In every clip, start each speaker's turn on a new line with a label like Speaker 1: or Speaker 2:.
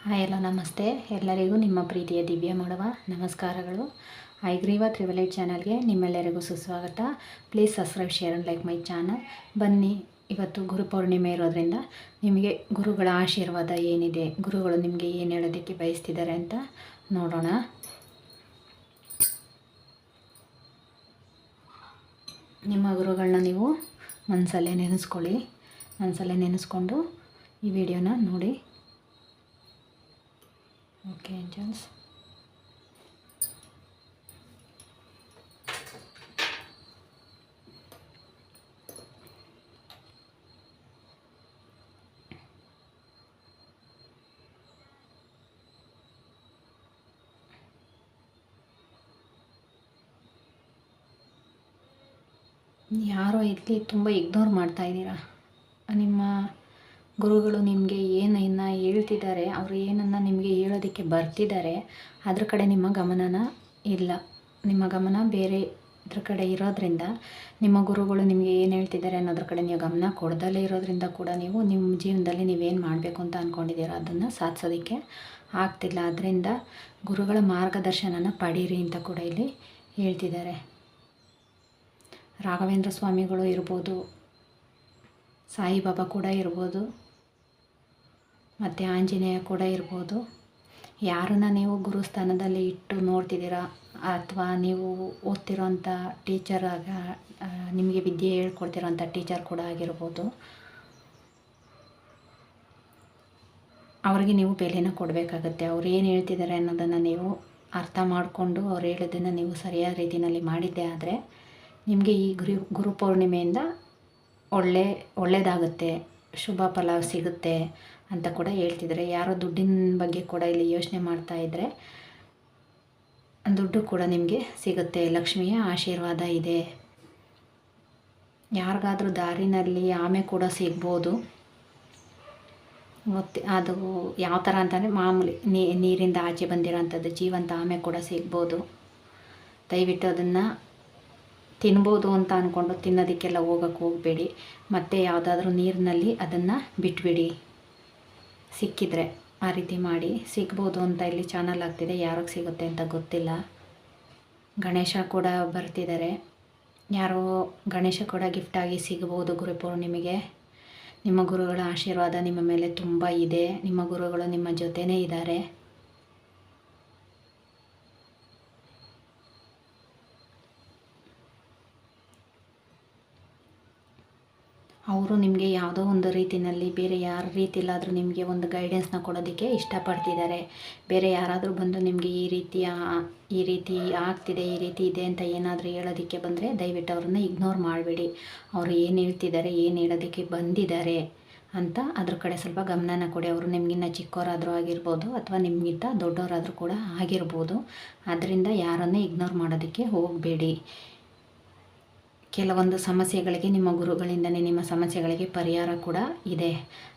Speaker 1: Hi ಎಲ್ಲ ನಮಸ್ತೆ. ಎಲ್ಲರಿಗೂ ನಿಮ್ಮ ಪ್ರೀತಿಯ ದಿವ್ಯ ಮಾಡುವ ನಮಸ್ಕಾರಗಳು. ಐಗ್ರೀವ ತ್ರಿವಲೈಟ್ ಚಾನಲ್ಗೆ ನಿಮ್ಮೆಲ್ಲರಿಗೂ ಸುಸ್ವಾಗತ. Please subscribe, share and like my channel. ಬನ್ನಿ, ಇವತ್ತು ಗುರುಪೌರ್ಣಿಮೆ ಇರೋದ್ರಿಂದ ನಿಮಗೆ ಗುರುಗಳ ಆಶೀರ್ವಾದ ಏನಿದೆ, ಗುರುಗಳು ನಿಮಗೆ ಏನು ಹೇಳೋದಕ್ಕೆ ಬಯಸ್ತಿದ್ದಾರೆ ಅಂತ ನೋಡೋಣ. ನಿಮ್ಮ ಗುರುಗಳನ್ನ ನೀವು ಮನಸಲ್ಲೇ ನೆನೆಸ್ಕೊಳ್ಳಿ. ಮನಸಲ್ಲೇ ನೆನೆಸ್ಕೊಂಡು ಈ ವಿಡಿಯೋನ ನೋಡಿ. ಓಕೆ ಏಂಜಲ್ಸ್, ಯಾರೋ ಇಲ್ಲಿ ತುಂಬ ಇಗ್ನೋರ್ ಮಾಡ್ತಾಯಿದ್ದೀರಾ. ನಿಮ್ಮ ಗುರುಗಳು ನಿಮಗೆ ಏನನ್ನು ಹೇಳ್ತಿದ್ದಾರೆ, ಅವರು ಏನನ್ನು ನಿಮಗೆ ಹೇಳೋದಕ್ಕೆ ಬರ್ತಿದ್ದಾರೆ, ಅದ್ರ ಕಡೆ ನಿಮ್ಮ ಗಮನನ ಇಲ್ಲ. ನಿಮ್ಮ ಗಮನ ಬೇರೆ ಇದ್ರ ಕಡೆ ಇರೋದ್ರಿಂದ ನಿಮ್ಮ ಗುರುಗಳು ನಿಮಗೆ ಏನು ಹೇಳ್ತಿದ್ದಾರೆ ಅನ್ನೋದ್ರ ಕಡೆ ನೀವು ಗಮನ ಕೊಡದಲ್ಲೇ ಇರೋದ್ರಿಂದ ಕೂಡ ನೀವು ನಿಮ್ಮ ಜೀವನದಲ್ಲಿ ನೀವೇನು ಮಾಡಬೇಕು ಅಂತ ಅಂದ್ಕೊಂಡಿದ್ದೀರೋ ಅದನ್ನು ಸಾಧಿಸೋದಕ್ಕೆ ಆಗ್ತಿಲ್ಲ. ಅದರಿಂದ ಗುರುಗಳ ಮಾರ್ಗದರ್ಶನನ ಪಡೀರಿ ಅಂತ ಕೂಡ ಇಲ್ಲಿ ಹೇಳ್ತಿದ್ದಾರೆ. ರಾಘವೇಂದ್ರ ಸ್ವಾಮಿಗಳು ಇರ್ಬೋದು, ಸಾಯಿಬಾಬಾ ಕೂಡ ಇರ್ಬೋದು, ಮತ್ತು ಆಂಜನೇಯ ಕೂಡ ಇರ್ಬೋದು. ಯಾರನ್ನ ನೀವು ಗುರುಸ್ಥಾನದಲ್ಲಿ ಇಟ್ಟು ನೋಡ್ತಿದ್ದೀರಾ, ಅಥವಾ ನೀವು ಓದ್ತಿರೋಂಥ ಟೀಚರ್ ನಿಮಗೆ ವಿದ್ಯೆ ಹೇಳ್ಕೊಡ್ತಿರೋಂಥ ಟೀಚರ್ ಕೂಡ ಆಗಿರ್ಬೋದು, ಅವರಿಗೆ ನೀವು ಬೆಲೆನ ಕೊಡಬೇಕಾಗತ್ತೆ. ಅವ್ರು ಏನು ಹೇಳ್ತಿದ್ದಾರೆ ಅನ್ನೋದನ್ನು ನೀವು ಅರ್ಥ ಮಾಡಿಕೊಂಡು ಅವ್ರು ಹೇಳೋದನ್ನು ನೀವು ಸರಿಯಾದ ರೀತಿಯಲ್ಲಿ ಮಾಡಿದ್ದೆ ಆದರೆ ನಿಮಗೆ ಈ ಗುರುಪೌರ್ಣಿಮೆಯಿಂದ ಒಳ್ಳೆಯದಾಗುತ್ತೆ, ಶುಭ ಫಲ ಸಿಗುತ್ತೆ ಅಂತ ಕೂಡ ಹೇಳ್ತಿದ್ದಾರೆ. ಯಾರೋ ದುಡ್ಡಿನ ಬಗ್ಗೆ ಕೂಡ ಇಲ್ಲಿ ಯೋಚನೆ ಮಾಡ್ತಾಯಿದ್ರೆ ದುಡ್ಡು ಕೂಡ ನಿಮಗೆ ಸಿಗುತ್ತೆ. ಲಕ್ಷ್ಮಿಯ ಆಶೀರ್ವಾದ ಇದೆ. ಯಾರಿಗಾದ್ರೂ ದಾರಿನಲ್ಲಿ ಆಮೆ ಕೂಡ ಸಿಗ್ಬೋದು. ಅದು ಯಾವ ಥರ ಅಂತಂದರೆ ಮಾಮೂಲಿ ನೀರಿಂದ ಆಚೆ ಬಂದಿರೋಂಥದ್ದು ಜೀವಂತ ಆಮೆ ಕೂಡ ಸಿಗ್ಬೋದು. ದಯವಿಟ್ಟು ಅದನ್ನು ತಿನ್ಬೋದು ಅಂತ ಅಂದ್ಕೊಂಡು ತಿನ್ನೋದಕ್ಕೆಲ್ಲ ಹೋಗಬೇಡಿ. ಮತ್ತು ಯಾವುದಾದ್ರೂ ನೀರಿನಲ್ಲಿ ಅದನ್ನು ಬಿಟ್ಬಿಡಿ. ಸಿಕ್ಕಿದರೆ ಆ ರೀತಿ ಮಾಡಿ. ಸಿಗ್ಬೋದು ಅಂತ ಇಲ್ಲಿ ಚಾನಲ್ ಆಗ್ತಿದೆ, ಯಾರಿಗೆ ಸಿಗುತ್ತೆ ಅಂತ ಗೊತ್ತಿಲ್ಲ. ಗಣೇಶ ಕೂಡ ಬರ್ತಿದ್ದಾರೆ, ಯಾರೋ ಗಣೇಶ ಕೂಡ ಗಿಫ್ಟಾಗಿ ಸಿಗ್ಬೋದು ಗುರುಪೌರ್ಣಿಮೆಗೆ. ನಿಮ್ಮ ಗುರುಗಳ ಆಶೀರ್ವಾದ ನಿಮ್ಮ ಮೇಲೆ ತುಂಬ ಇದೆ. ನಿಮ್ಮ ಗುರುಗಳು ನಿಮ್ಮ ಜೊತೆನೇ ಇದ್ದಾರೆ. ಅವರು ನಿಮಗೆ ಯಾವುದೋ ಒಂದು ರೀತಿಯಲ್ಲಿ ಬೇರೆ ಯಾರ ರೀತಿಲಾದರೂ ನಿಮಗೆ ಒಂದು ಗೈಡೆನ್ಸ್ನ ಕೊಡೋದಕ್ಕೆ ಇಷ್ಟಪಡ್ತಿದ್ದಾರೆ. ಬೇರೆ ಯಾರಾದರೂ ಬಂದು ನಿಮಗೆ ಈ ರೀತಿ ಆಗ್ತಿದೆ, ಈ ರೀತಿ ಇದೆ ಅಂತ ಏನಾದರೂ ಹೇಳೋದಕ್ಕೆ ಬಂದರೆ ದಯವಿಟ್ಟು ಅವ್ರನ್ನ ಇಗ್ನೋರ್ ಮಾಡಬೇಡಿ. ಅವರು ಏನು ಹೇಳ್ತಿದ್ದಾರೆ, ಏನು ಹೇಳೋದಕ್ಕೆ ಬಂದಿದ್ದಾರೆ ಅಂತ ಅದ್ರ ಕಡೆ ಸ್ವಲ್ಪ ಗಮನನ ಕೊಡಿ. ಅವರು ನಿಮಗಿನ್ನ ಚಿಕ್ಕವರಾದರೂ ಆಗಿರ್ಬೋದು, ಅಥವಾ ನಿಮಗಿಂತ ದೊಡ್ಡವರಾದರೂ ಕೂಡ ಆಗಿರ್ಬೋದು. ಅದರಿಂದ ಯಾರನ್ನೇ ಇಗ್ನೋರ್ ಮಾಡೋದಕ್ಕೆ ಹೋಗಬೇಡಿ. ಕೆಲವೊಂದು ಸಮಸ್ಯೆಗಳಿಗೆ ನಿಮ್ಮ ಗುರುಗಳಿಂದಲೇ ನಿಮ್ಮ ಸಮಸ್ಯೆಗಳಿಗೆ ಪರಿಹಾರ ಕೂಡ ಇದೆ.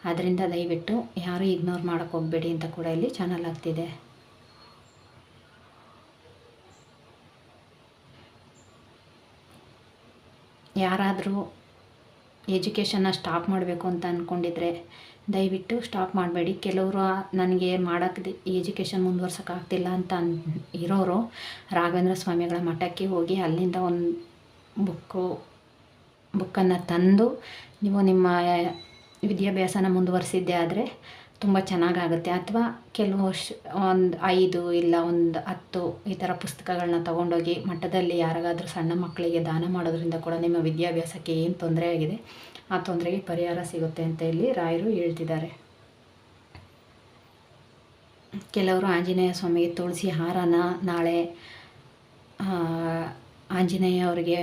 Speaker 1: ಆದ್ದರಿಂದ ದಯವಿಟ್ಟು ಯಾರೂ ಇಗ್ನೋರ್ ಮಾಡೋಕ್ಕೆ ಹೋಗಬೇಡಿ ಅಂತ ಕೂಡ ಇಲ್ಲಿ ಚಾನಲ್ ಆಗ್ತಿದೆ. ಯಾರಾದರೂ ಎಜುಕೇಷನ್ನ ಸ್ಟಾಪ್ ಮಾಡಬೇಕು ಅಂತ ಅಂದ್ಕೊಂಡಿದ್ರೆ ದಯವಿಟ್ಟು ಸ್ಟಾಪ್ ಮಾಡಬೇಡಿ. ಕೆಲವರು ನನಗೆ ಮಾಡೋಕ್ಕೆ ಎಜುಕೇಷನ್ ಮುಂದುವರ್ಸೋಕ್ಕಾಗ್ತಿಲ್ಲ ಅಂತ ಇರೋರು ರಾಘವೇಂದ್ರ ಸ್ವಾಮಿಗಳ ಮಠಕ್ಕೆ ಹೋಗಿ ಅಲ್ಲಿಂದ ಒಂದು ಬುಕ್ಕನ್ನು ತಂದು ನೀವು ನಿಮ್ಮ ವಿದ್ಯಾಭ್ಯಾಸನ ಮುಂದುವರಿಸಿದ್ದೆ ಆದರೆ ತುಂಬ ಚೆನ್ನಾಗಾಗುತ್ತೆ. ಅಥವಾ ಕೆಲವು ಒಂದು 5 ಇಲ್ಲ ಒಂದು 10 ಈ ಥರ ಪುಸ್ತಕಗಳನ್ನ ತೊಗೊಂಡೋಗಿ ಮಠದಲ್ಲಿ ಯಾರಿಗಾದ್ರೂ ಸಣ್ಣ ಮಕ್ಕಳಿಗೆ ದಾನ ಮಾಡೋದ್ರಿಂದ ಕೂಡ ನಿಮ್ಮ ವಿದ್ಯಾಭ್ಯಾಸಕ್ಕೆ ಏನು ತೊಂದರೆ ಆಗಿದೆ ಆ ತೊಂದರೆಗೆ ಪರಿಹಾರ ಸಿಗುತ್ತೆ ಅಂತ ಇಲ್ಲಿ ರಾಯರು ಹೇಳ್ತಿದ್ದಾರೆ. ಕೆಲವರು ಆಂಜನೇಯ ಸ್ವಾಮಿಗೆ ತುಳಸಿ ಹಾರನ ನಾಳೆ ಆಂಜನೇಯ ಅವರಿಗೆ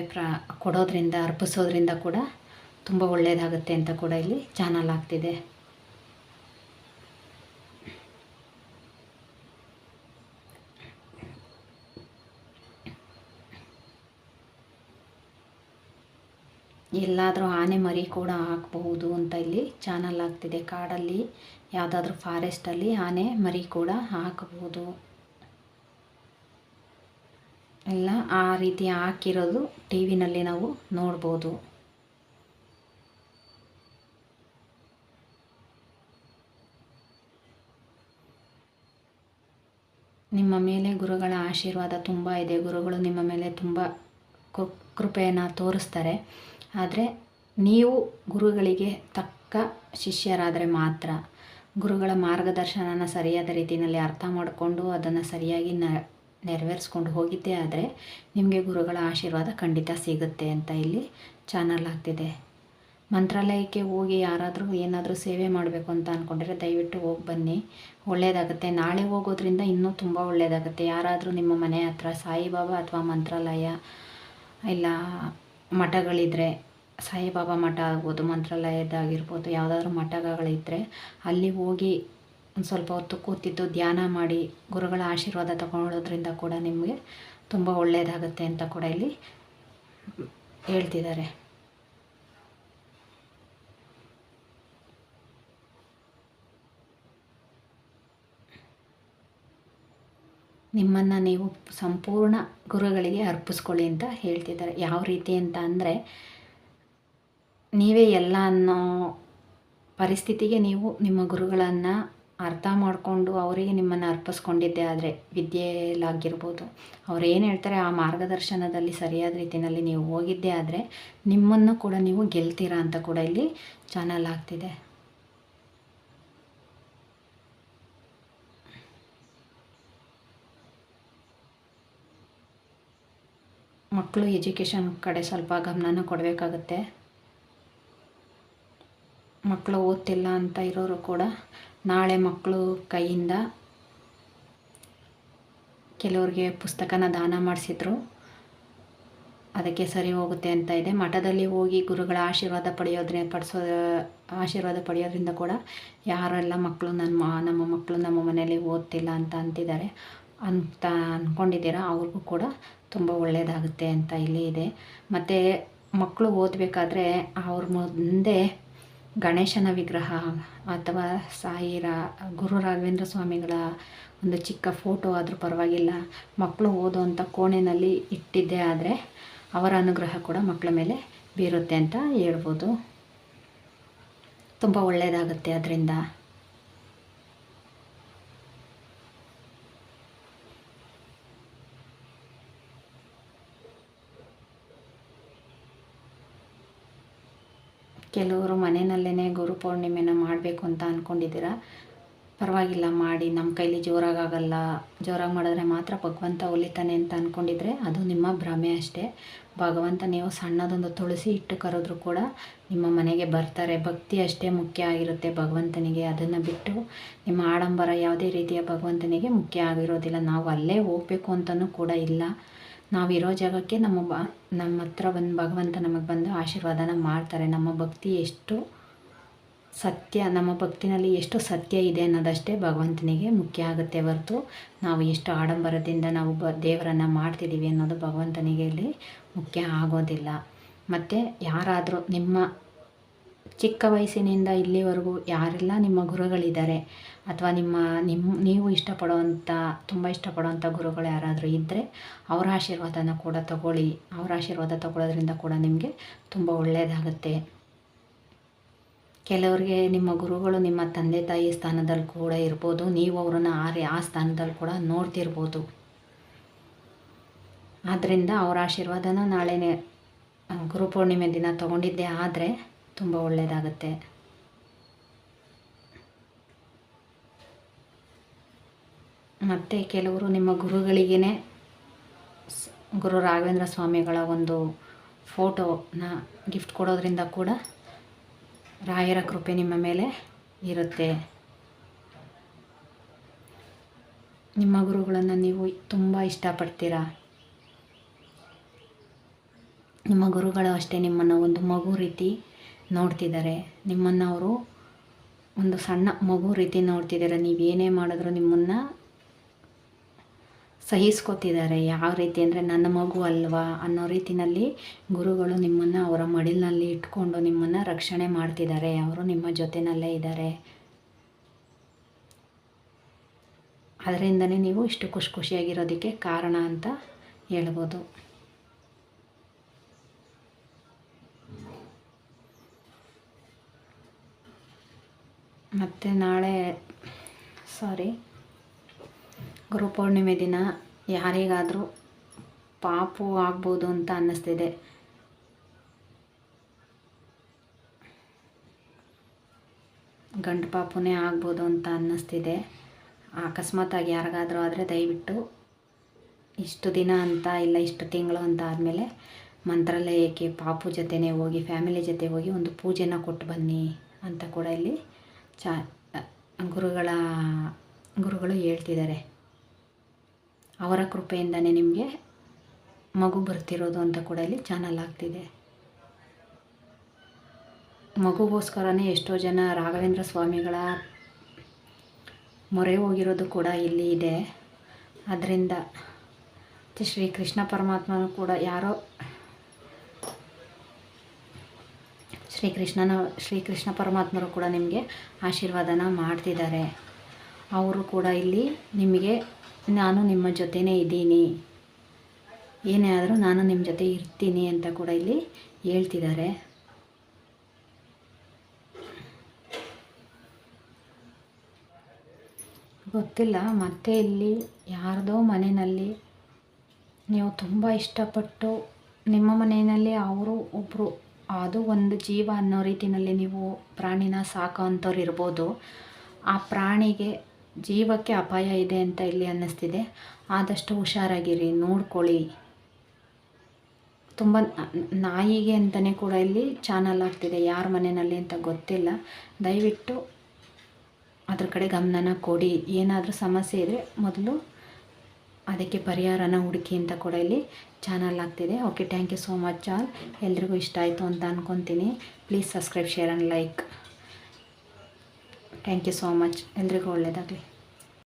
Speaker 1: ಕೊಡೋದ್ರಿಂದ, ಅರ್ಪಿಸೋದ್ರಿಂದ ಕೂಡ ತುಂಬ ಒಳ್ಳೆಯದಾಗುತ್ತೆ ಅಂತ ಕೂಡ ಇಲ್ಲಿ ಚಾನಲ್ ಆಗ್ತಿದೆ. ಎಲ್ಲಾದರೂ ಆನೆ ಮರಿ ಕೂಡ ಹಾಕಬಹುದು ಅಂತ ಇಲ್ಲಿ ಚಾನಲ್ ಆಗ್ತಿದೆ. ಕಾಡಲ್ಲಿ ಯಾವುದಾದ್ರೂ ಫಾರೆಸ್ಟಲ್ಲಿ ಆನೆ ಮರಿ ಕೂಡ ಹಾಕಬಹುದು. ಎಲ್ಲ ಆ ರೀತಿ ಹಾಕಿರೋದು ಟಿ ವಿನಲ್ಲಿ ನಾವು ನೋಡ್ಬೋದು. ನಿಮ್ಮ ಮೇಲೆ ಗುರುಗಳ ಆಶೀರ್ವಾದ ತುಂಬ ಇದೆ. ಗುರುಗಳು ನಿಮ್ಮ ಮೇಲೆ ತುಂಬ ಕೃಪೆಯನ್ನು ತೋರಿಸ್ತಾರೆ. ಆದರೆ ನೀವು ಗುರುಗಳಿಗೆ ತಕ್ಕ ಶಿಷ್ಯರಾದರೆ ಮಾತ್ರ, ಗುರುಗಳ ಮಾರ್ಗದರ್ಶನನ ಸರಿಯಾದ ರೀತಿಯಲ್ಲಿ ಅರ್ಥ ಮಾಡಿಕೊಂಡು ಅದನ್ನು ಸರಿಯಾಗಿ ನೆರವೇರಿಸ್ಕೊಂಡು ಹೋಗಿದ್ದೇ ಆದರೆ ನಿಮಗೆ ಗುರುಗಳ ಆಶೀರ್ವಾದ ಖಂಡಿತ ಸಿಗುತ್ತೆ ಅಂತ ಇಲ್ಲಿ ಚಾನಲ್ ಆಗ್ತಿದೆ. ಮಂತ್ರಾಲಯಕ್ಕೆ ಹೋಗಿ ಯಾರಾದರೂ ಏನಾದರೂ ಸೇವೆ ಮಾಡಬೇಕು ಅಂತ ಅಂದ್ಕೊಂಡ್ರೆ ದಯವಿಟ್ಟು ಹೋಗಿ ಬನ್ನಿ, ಒಳ್ಳೆಯದಾಗುತ್ತೆ. ನಾಳೆ ಹೋಗೋದ್ರಿಂದ ಇನ್ನೂ ತುಂಬ ಒಳ್ಳೆಯದಾಗುತ್ತೆ. ಯಾರಾದರೂ ನಿಮ್ಮ ಮನೆ ಹತ್ರ ಸಾಯಿಬಾಬಾ ಅಥವಾ ಮಂತ್ರಾಲಯ ಇಲ್ಲ ಮಠಗಳಿದ್ದರೆ, ಸಾಯಿಬಾಬಾ ಮಠ ಆಗ್ಬೋದು, ಮಂತ್ರಾಲಯದಾಗಿರ್ಬೋದು, ಯಾವುದಾದ್ರೂ ಮಠಗಳಿದ್ದರೆ ಅಲ್ಲಿ ಹೋಗಿ ಒಂದು ಸ್ವಲ್ಪ ಹೊತ್ತು ಕೂತಿದ್ದು ಧ್ಯಾನ ಮಾಡಿ ಗುರುಗಳ ಆಶೀರ್ವಾದ ತಗೊಳ್ಳೋದ್ರಿಂದ ಕೂಡ ನಿಮಗೆ ತುಂಬ ಒಳ್ಳೆಯದಾಗುತ್ತೆ ಅಂತ ಕೂಡ ಇಲ್ಲಿ ಹೇಳ್ತಿದ್ದಾರೆ. ನಿಮ್ಮನ್ನು ನೀವು ಸಂಪೂರ್ಣ ಗುರುಗಳಿಗೆ ಅರ್ಪಿಸ್ಕೊಳ್ಳಿ ಅಂತ ಹೇಳ್ತಿದ್ದಾರೆ. ಯಾವ ರೀತಿ ಅಂತ ಅಂದರೆ, ನೀವೇ ಎಲ್ಲ ಅನ್ನೋ ಪರಿಸ್ಥಿತಿಗೆ ನೀವು ನಿಮ್ಮ ಗುರುಗಳನ್ನು ಅರ್ಥ ಮಾಡಿಕೊಂಡು ಅವರಿಗೆ ನಿಮ್ಮನ್ನು ಅರ್ಪಿಸ್ಕೊಂಡಿದ್ದೆ ಆದರೆ, ವಿದ್ಯೆಯಲ್ಲಾಗಿರ್ಬೋದು, ಅವ್ರು ಏನು ಹೇಳ್ತಾರೆ ಆ ಮಾರ್ಗದರ್ಶನದಲ್ಲಿ ಸರಿಯಾದ ರೀತಿಯಲ್ಲಿ ನೀವು ಹೋಗಿದ್ದೇ ಆದರೆ ನಿಮ್ಮನ್ನು ಕೂಡ ನೀವು ಗೆಲ್ತೀರಾ ಅಂತ ಕೂಡ ಇಲ್ಲಿ ಚಾನಲ್ ಆಗ್ತಿದೆ. ಮಕ್ಕಳು ಎಜುಕೇಷನ್ ಕಡೆ ಸ್ವಲ್ಪ ಗಮನನ ಕೊಡಬೇಕಾಗುತ್ತೆ. ಮಕ್ಕಳು ಓದ್ತಿಲ್ಲ ಅಂತ ಇರೋರು ಕೂಡ ನಾಳೆ ಮಕ್ಕಳು ಕೈಯಿಂದ ಕೆಲವ್ರಿಗೆ ಪುಸ್ತಕನ ದಾನ ಮಾಡಿಸಿದ್ರು, ಅದಕ್ಕೆ ಸರಿ ಹೋಗುತ್ತೆ ಅಂತ ಇದೆ. ಮಠದಲ್ಲಿ ಹೋಗಿ ಗುರುಗಳ ಆಶೀರ್ವಾದ ಪಡೆಯೋದ್ರಿಂದ ಕೂಡ ಯಾರೆಲ್ಲ ಮಕ್ಕಳು ನಮ್ಮ ಮಕ್ಕಳು ನಮ್ಮ ಮನೆಯಲ್ಲಿ ಓದ್ತಿಲ್ಲ ಅಂತ ಅಂತಿದ್ದಾರೆ ಅಂತ ಅಂದ್ಕೊಂಡಿದ್ದೀರಾ ಅವ್ರಿಗೂ ಕೂಡ ತುಂಬ ಒಳ್ಳೆಯದಾಗುತ್ತೆ ಅಂತ ಇಲ್ಲಿ ಇದೆ. ಮತ್ತು ಮಕ್ಕಳು ಓದಬೇಕಾದ್ರೆ ಅವ್ರ ಮುಂದೆ ಗಣೇಶನ ವಿಗ್ರಹ ಅಥವಾ ಗುರು ರಾಘವೇಂದ್ರ ಸ್ವಾಮಿಗಳ ಒಂದು ಚಿಕ್ಕ ಫೋಟೋ ಆದರೂ ಪರವಾಗಿಲ್ಲ, ಮಕ್ಕಳು ಓದುವಂಥ ಕೋಣೆಯಲ್ಲಿ ಇಟ್ಟಿದ್ದೇ ಆದರೆ ಅವರ ಅನುಗ್ರಹ ಕೂಡ ಮಕ್ಕಳ ಮೇಲೆ ಬೀರುತ್ತೆ ಅಂತ ಹೇಳ್ಬೋದು. ತುಂಬ ಒಳ್ಳೆಯದಾಗುತ್ತೆ ಅದರಿಂದ. ಕೆಲವರು ಮನೆಯಲ್ಲೇ ಗುರು ಪೌರ್ಣಿಮೆನ ಮಾಡಬೇಕು ಅಂತ ಅಂದ್ಕೊಂಡಿದ್ದೀರಾ, ಪರವಾಗಿಲ್ಲ ಮಾಡಿ. ನಮ್ಮ ಕೈಲಿ ಜೋರಾಗಿ ಮಾಡಿದ್ರೆ ಮಾತ್ರ ಭಗವಂತ ಒಲಿತಾನೆ ಅಂತ ಅಂದ್ಕೊಂಡಿದ್ರೆ ಅದು ನಿಮ್ಮ ಭ್ರಮೆ ಅಷ್ಟೇ. ಭಗವಂತ ನೀವು ಸಣ್ಣದೊಂದು ತುಳಸಿ ಇಟ್ಟು ಕರೆದ್ರೂ ಕೂಡ ನಿಮ್ಮ ಮನೆಗೆ ಬರ್ತಾರೆ. ಭಕ್ತಿ ಅಷ್ಟೇ ಮುಖ್ಯ ಆಗಿರುತ್ತೆ ಭಗವಂತನಿಗೆ. ಅದನ್ನು ಬಿಟ್ಟು ನಿಮ್ಮ ಆಡಂಬರ ಯಾವುದೇ ರೀತಿಯ ಭಗವಂತನಿಗೆ ಮುಖ್ಯ ಆಗಿರೋದಿಲ್ಲ. ನಾವು ಅಲ್ಲೇ ಹೋಗಬೇಕು ಅಂತಲೂ ಕೂಡ ಇಲ್ಲ. ನಾವಿರೋ ಜಾಗಕ್ಕೆ ನಮ್ಮ ಹತ್ರ ಭಗವಂತ ನಮಗೆ ಬಂದು ಆಶೀರ್ವಾದನ ಮಾಡ್ತಾರೆ. ನಮ್ಮ ಭಕ್ತಿ ಎಷ್ಟು ಸತ್ಯ, ನಮ್ಮ ಭಕ್ತಿನಲ್ಲಿ ಎಷ್ಟು ಸತ್ಯ ಇದೆ ಅನ್ನೋದಷ್ಟೇ ಭಗವಂತನಿಗೆ ಮುಖ್ಯ ಆಗುತ್ತೆ ಹೊರತು ನಾವು ಎಷ್ಟು ಆಡಂಬರದಿಂದ ನಾವು ದೇವರನ್ನು ಮಾಡ್ತಿದ್ದೀವಿ ಅನ್ನೋದು ಭಗವಂತನಿಗೆ ಇಲ್ಲಿ ಮುಖ್ಯ ಆಗೋದಿಲ್ಲ. ಮತ್ತು ಯಾರಾದರೂ ನಿಮ್ಮ ಚಿಕ್ಕ ವಯಸ್ಸಿನಿಂದ ಇಲ್ಲಿವರೆಗೂ ಯಾರೆಲ್ಲ ನಿಮ್ಮ ಗುರುಗಳಿದ್ದಾರೆ ಅಥವಾ ನೀವು ತುಂಬ ಇಷ್ಟಪಡೋವಂಥ ಗುರುಗಳು ಯಾರಾದರೂ ಇದ್ದರೆ ಅವರ ಆಶೀರ್ವಾದನ ಕೂಡ ತಗೊಳ್ಳಿ. ಅವರ ಆಶೀರ್ವಾದ ತಗೊಳ್ಳೋದ್ರಿಂದ ಕೂಡ ನಿಮಗೆ ತುಂಬ ಒಳ್ಳೆಯದಾಗುತ್ತೆ. ಕೆಲವರಿಗೆ ನಿಮ್ಮ ಗುರುಗಳು ನಿಮ್ಮ ತಂದೆ ತಾಯಿ ಸ್ಥಾನದಲ್ಲಿ ಕೂಡ ಇರ್ಬೋದು, ನೀವು ಅವರನ್ನು ಆ ಸ್ಥಾನದಲ್ಲಿ ಕೂಡ ನೋಡ್ತಿರ್ಬೋದು. ಆದ್ದರಿಂದ ಅವರ ಆಶೀರ್ವಾದನ ನಾಳೆನೇ ಗುರುಪೂರ್ಣಿಮೆ ದಿನ ತಗೊಂಡಿದ್ದೇ ಆದರೆ ತುಂಬ ಒಳ್ಳೆಯದಾಗುತ್ತೆ. ಮತ್ತು ಕೆಲವರು ನಿಮ್ಮ ಗುರುಗಳಿಗೇ ಗುರು ರಾಘವೇಂದ್ರ ಸ್ವಾಮಿಗಳ ಒಂದು ಫೋಟೋನ ಗಿಫ್ಟ್ ಕೊಡೋದ್ರಿಂದ ಕೂಡ ರಾಯರ ಕೃಪೆ ನಿಮ್ಮ ಮೇಲೆ ಇರುತ್ತೆ. ನಿಮ್ಮ ಗುರುಗಳನ್ನು ನೀವು ತುಂಬ ಇಷ್ಟಪಡ್ತೀರಾ. ನಿಮ್ಮ ಗುರುಗಳು ಅಷ್ಟೇ ನಿಮ್ಮನ್ನು ಒಂದು ಮಗು ರೀತಿ ನೋಡ್ತಿದ್ದಾರೆ. ನಿಮ್ಮನ್ನು ಅವರು ಒಂದು ಸಣ್ಣ ಮಗು ರೀತಿ ನೋಡ್ತಿದ್ದಾರೆ. ನೀವೇನೇ ಮಾಡಿದ್ರು ನಿಮ್ಮನ್ನು ಸಹಿಸ್ಕೋತಿದ್ದಾರೆ. ಯಾವ ರೀತಿ ಅಂದರೆ ನನ್ನ ಮಗು ಅಲ್ವಾ ಅನ್ನೋ ರೀತಿಯಲ್ಲಿ ಗುರುಗಳು ನಿಮ್ಮನ್ನು ಅವರ ಮಡಿಲಿನಲ್ಲಿ ಇಟ್ಕೊಂಡು ನಿಮ್ಮನ್ನು ರಕ್ಷಣೆ ಮಾಡ್ತಿದ್ದಾರೆ. ಅವರು ನಿಮ್ಮ ಜೊತೆಯಲ್ಲೇ ಇದ್ದಾರೆ. ಅದರಿಂದನೇ ನೀವು ಇಷ್ಟು ಖುಷಿಯಾಗಿರೋದಕ್ಕೆ ಕಾರಣ ಅಂತ ಹೇಳ್ಬೋದು. ಮತ್ತು ಗುರುಪೌರ್ಣಿಮೆ ದಿನ ಯಾರಿಗಾದರೂ ಪಾಪು ಆಗ್ಬೋದು ಅಂತ ಅನ್ನಿಸ್ತಿದೆ. ಗಂಡು ಪಾಪುನೇ ಆಗ್ಬೋದು ಅಂತ ಅನ್ನಿಸ್ತಿದೆ. ಅಕಸ್ಮಾತಾಗಿ ಯಾರಿಗಾದರೂ ಆದರೆ ದಯವಿಟ್ಟು ಇಷ್ಟು ದಿನ ಅಂತ ಇಲ್ಲ ಇಷ್ಟು ತಿಂಗಳು ಅಂತ ಆದಮೇಲೆ ಮಂತ್ರಾಲಯಕ್ಕೆ ಪಾಪು ಜೊತೆನೇ ಹೋಗಿ ಫ್ಯಾಮಿಲಿ ಜೊತೆ ಹೋಗಿ ಒಂದು ಪೂಜೆನ ಕೊಟ್ಟು ಬನ್ನಿ ಅಂತ ಕೂಡ ಇಲ್ಲಿ ಗುರುಗಳು ಹೇಳ್ತಿದ್ದಾರೆ. ಅವರ ಕೃಪೆಯಿಂದನೇ ನಿಮಗೆ ಮಗು ಬರ್ತಿರೋದು ಅಂತ ಕೂಡ ಇಲ್ಲಿ ಚಾನಲ್ ಆಗ್ತಿದೆ. ಮಗುಗೋಸ್ಕರನೇ ಎಷ್ಟೋ ಜನ ರಾಘವೇಂದ್ರ ಸ್ವಾಮಿಗಳ ಮೊರೆ ಹೋಗಿರೋದು ಕೂಡ ಇಲ್ಲಿ ಇದೆ. ಅದರಿಂದ ಶ್ರೀಕೃಷ್ಣ ಪರಮಾತ್ಮನು ಕೂಡ ಯಾರೋ ಶ್ರೀಕೃಷ್ಣ ಪರಮಾತ್ಮರು ಕೂಡ ನಿಮಗೆ ಆಶೀರ್ವಾದನ ಮಾಡ್ತಿದ್ದಾರೆ. ಅವರು ಕೂಡ ಇಲ್ಲಿ ನಿಮಗೆ ನಾನು ನಿಮ್ಮ ಜೊತೆನೇ ಇದ್ದೀನಿ, ಏನೇ ಆದರೂ ನಾನು ನಿಮ್ಮ ಜೊತೆ ಇರ್ತೀನಿ ಅಂತ ಕೂಡ ಇಲ್ಲಿ ಹೇಳ್ತಿದ್ದಾರೆ. ಗೊತ್ತಿಲ್ಲ, ಮತ್ತೆ ಇಲ್ಲಿ ಯಾರದೋ ಮನೆಯಲ್ಲಿ ನೀವು ತುಂಬ ಇಷ್ಟಪಟ್ಟು ನಿಮ್ಮ ಮನೆಯಲ್ಲಿ ಅವರು ಒಬ್ಬರು ಅದು ಒಂದು ಜೀವ ಅನ್ನೋ ರೀತಿಯಲ್ಲಿ ನೀವು ಪ್ರಾಣಿನ ಸಾಕೋ ಅಂಥವ್ರು ಇರ್ಬೋದು. ಆ ಪ್ರಾಣಿಗೆ ಜೀವಕ್ಕೆ ಅಪಾಯ ಇದೆ ಅಂತ ಇಲ್ಲಿ ಅನ್ನಿಸ್ತಿದೆ. ಆದಷ್ಟು ಹುಷಾರಾಗಿರಿ, ನೋಡ್ಕೊಳ್ಳಿ. ತುಂಬ ನಾಯಿಗೆ ಅಂತಲೇ ಕೂಡ ಇಲ್ಲಿ ಚಾನಲ್ ಆಗ್ತಿದೆ, ಯಾರ ಮನೆಯಲ್ಲಿ ಅಂತ ಗೊತ್ತಿಲ್ಲ. ದಯವಿಟ್ಟು ಅದ್ರ ಕಡೆ ಗಮನನ ಕೊಡಿ. ಏನಾದರೂ ಸಮಸ್ಯೆ ಇದ್ದರೆ ಮೊದಲು ಅದಕ್ಕೆ ಪರಿಹಾರನ ಹುಡುಕಿ ಅಂತ ಕೂಡ ಇಲ್ಲಿ ಚಾನಲ್ ಆಗ್ತಿದೆ. Okay, thank you so much all. ಎಲ್ರಿಗೂ ಇಷ್ಟ ಆಯಿತು ಅಂತ ಅಂದ್ಕೊತೀನಿ. Please subscribe, share and like. Thank you so much. ಎಲ್ರಿಗೂ ಒಳ್ಳೆಯದಾಗಲಿ.